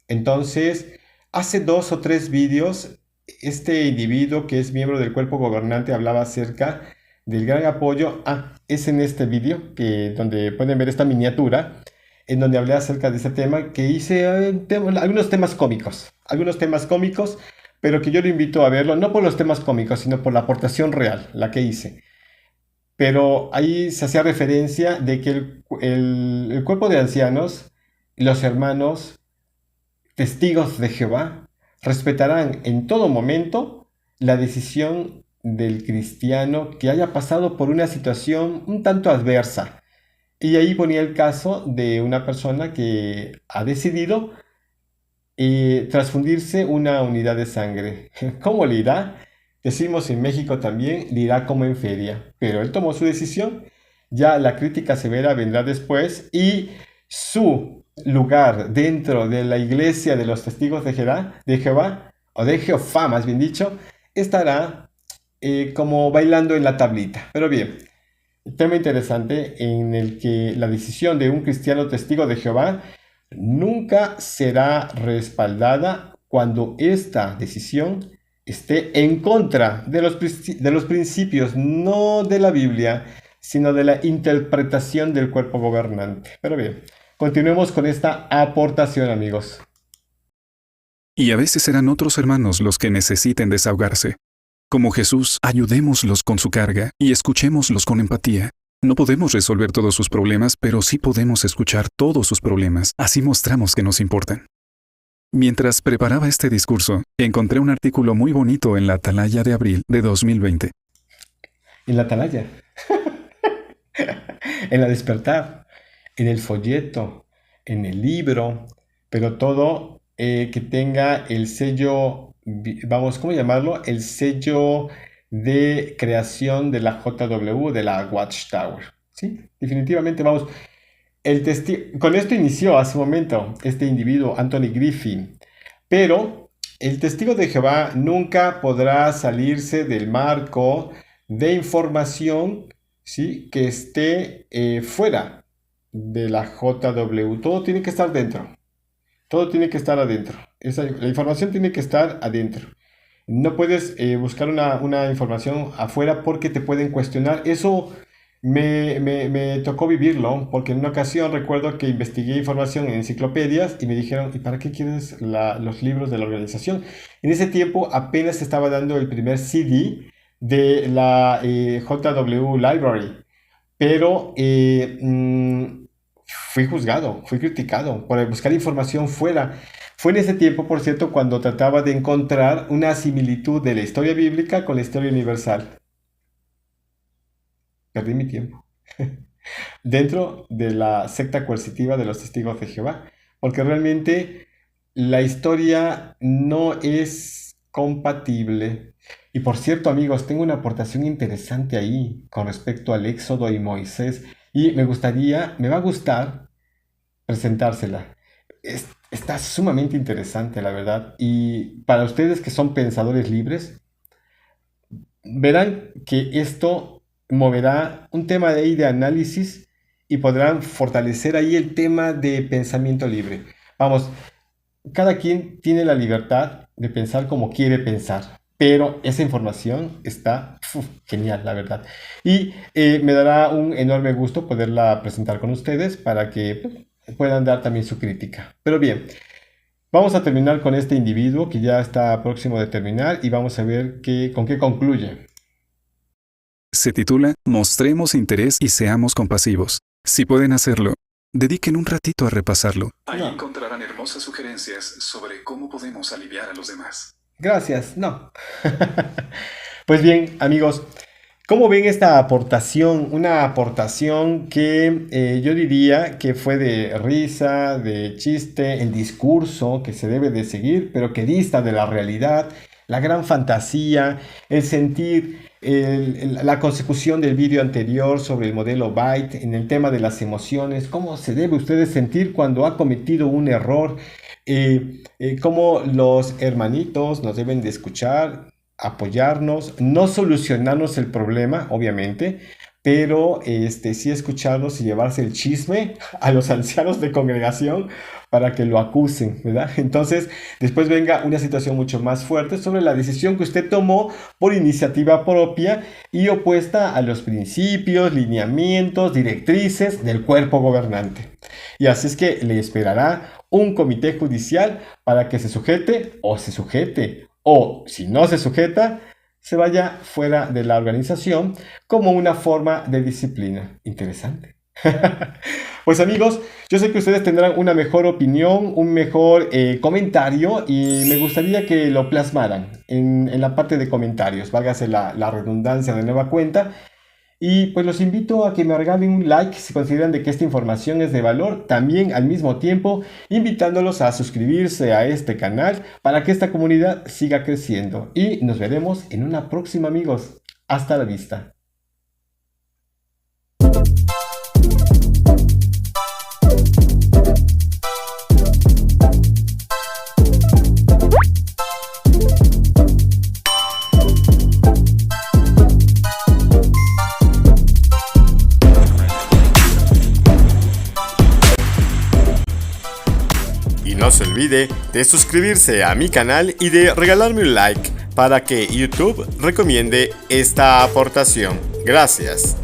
Entonces, hace 2 o 3 vídeos, este individuo que es miembro del cuerpo gobernante hablaba acerca del gran apoyo. Es en este vídeo donde pueden ver esta miniatura, en donde hablé acerca de ese tema, que hice algunos temas cómicos, pero que yo lo invito a verlo, no por los temas cómicos, sino por la aportación real, la que hice. Pero ahí se hacía referencia de que el cuerpo de ancianos, los hermanos, testigos de Jehová, respetarán en todo momento la decisión del cristiano que haya pasado por una situación un tanto adversa. Y ahí ponía el caso de una persona que ha decidido transfundirse una unidad de sangre. ¿Cómo le irá? Decimos en México también, le irá como en feria. Pero él tomó su decisión, ya la crítica severa vendrá después y su lugar dentro de la iglesia de los testigos de Jehová, o de Jehová más bien dicho, estará como bailando en la tablita. Pero bien, tema interesante en el que la decisión de un cristiano testigo de Jehová nunca será respaldada cuando esta decisión esté en contra de los principios, no de la Biblia, sino de la interpretación del cuerpo gobernante. Pero bien, continuemos con esta aportación, amigos. Y a veces serán otros hermanos los que necesiten desahogarse. Como Jesús, ayudémoslos con su carga y escuchémoslos con empatía. No podemos resolver todos sus problemas, pero sí podemos escuchar todos sus problemas. Así mostramos que nos importan. Mientras preparaba este discurso, encontré un artículo muy bonito en la Atalaya de abril de 2020. En la atalaya, en la despertar, en el folleto, en el libro, pero todo que tenga el sello, vamos, ¿cómo llamarlo? El sello de creación de la JW, de la Watchtower. ¿Sí? Definitivamente, vamos. Con esto inició hace un momento este individuo, Anthony Griffin, pero el testigo de Jehová nunca podrá salirse del marco de información, ¿sí?, que esté fuera de la JW. Todo tiene que estar dentro. Todo tiene que estar adentro. La información tiene que estar adentro. No puedes buscar una información afuera porque te pueden cuestionar. Eso me tocó vivirlo, porque en una ocasión recuerdo que investigué información en enciclopedias y me dijeron, ¿y para qué quieres los libros de la organización? En ese tiempo apenas se estaba dando el primer CD de la JW Library, pero fui juzgado, fui criticado por buscar información fuera. Fue en ese tiempo, por cierto, cuando trataba de encontrar una similitud de la historia bíblica con la historia universal. Perdí mi tiempo dentro de la secta coercitiva de los testigos de Jehová, porque realmente la historia no es compatible. Y por cierto, amigos, tengo una aportación interesante ahí con respecto al Éxodo y Moisés, y me va a gustar presentársela. Está sumamente interesante, la verdad, y para ustedes que son pensadores libres, verán que esto moverá un tema de ahí de análisis y podrán fortalecer ahí el tema de pensamiento libre. Vamos, cada quien tiene la libertad de pensar como quiere pensar, pero esa información está genial, la verdad. Y me dará un enorme gusto poderla presentar con ustedes para que puedan dar también su crítica. Pero bien, vamos a terminar con este individuo que ya está próximo de terminar y vamos a ver con qué concluye. Se titula Mostremos interés y seamos compasivos. Si pueden hacerlo, dediquen un ratito a repasarlo. Ahí No. encontrarán hermosas sugerencias sobre cómo podemos aliviar a los demás. Gracias, no. Pues bien, amigos, ¿cómo ven esta aportación? Una aportación que yo diría que fue de risa, de chiste, el discurso que se debe de seguir, pero que dista de la realidad, la gran fantasía, el sentir, la consecución del vídeo anterior sobre el modelo Byte en el tema de las emociones, cómo se debe ustedes sentir cuando ha cometido un error, cómo los hermanitos nos deben de escuchar, apoyarnos, no solucionarnos el problema, obviamente, pero sí escucharnos y llevarse el chisme a los ancianos de congregación para que lo acusen, ¿verdad? Entonces, después venga una situación mucho más fuerte sobre la decisión que usted tomó por iniciativa propia y opuesta a los principios, lineamientos, directrices del cuerpo gobernante. Y así es que le esperará un comité judicial para que se sujete, o si no se sujeta, se vaya fuera de la organización como una forma de disciplina. Interesante. Pues amigos, yo sé que ustedes tendrán una mejor opinión, un mejor comentario y me gustaría que lo plasmaran en la parte de comentarios, válgase la redundancia de nueva cuenta. Y pues los invito a que me regalen un like si consideran de que esta información es de valor, también al mismo tiempo invitándolos a suscribirse a este canal para que esta comunidad siga creciendo. Y nos veremos en una próxima, amigos. Hasta la vista. No se olvide de suscribirse a mi canal y de regalarme un like para que YouTube recomiende esta aportación. Gracias.